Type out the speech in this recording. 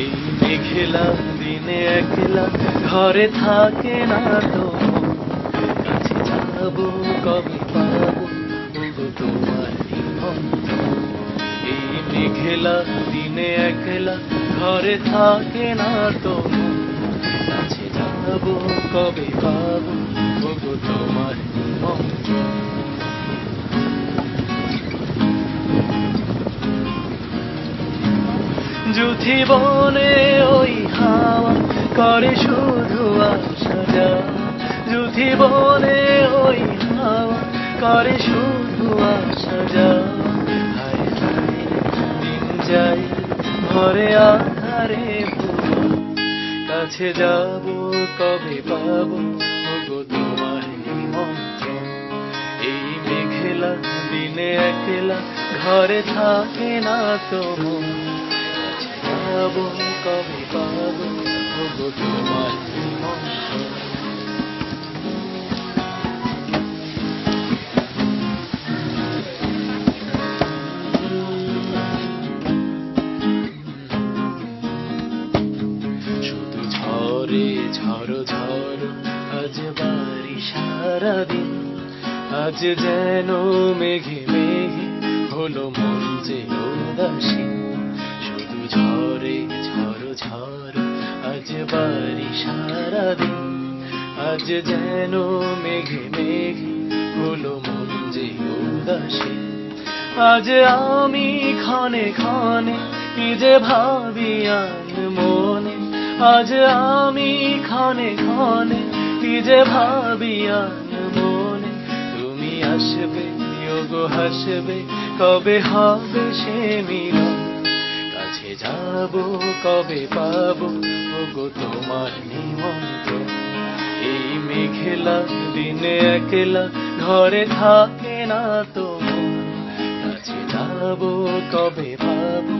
এই মেঘলা দিনে একলা ঘরে থাকে না তো কাছে যাবো কবে পাবো ওগো তোমার নিমন্ত্রণ। এই মেঘলা দিনে একলা ঘরে থাকে না তো কাছে যাবো কবে পাবো ওগো তোমার নিমন্ত্রণ। যুথি বনে ওই হাওয়া করে শুধু আসা যাওয়া, যুথি বনে ওই হাওয়া করে শুধু আসা যাওয়া। হায় হায় দিন যাই ঘরে আধারে ভুয়া, কাছে যাব কবে পাবো ওগো তোমার নিমন্ত্রণ। এই মেঘলা দিনে একলা ঘরে থাকে না তো যাবো কবে পাবো ওগো তোমার নিমন্ত্রণ। শুধু ঝরে ঝড়ো ঝড়ো আজ বাড়ি সারাদিন, আজ যেন মেঘে মেঘে হলো মন যে উদাসীন। শুধু ঝরে ঝড়ো ঝড়ো আজ বাড়ি সারাদিন, আজ যেন মেঘে মেঘে হলো মন যে উদাসীন। আজ আমি ক্ষণে ক্ষণে কি যে ভাবি মনে, আজ আমি ক্ষণে ক্ষণে কি যে ভাবি মনে। তুমি আসবে ওগো হাসবে কবে হবে সে মিলন, কাছে যাবো কবে পাবো ওগো তোমার নিমন্ত্রণ। এই মেঘলা দিনে একলা ঘরে থাকে না তো কাছে যাবো কবে পাবো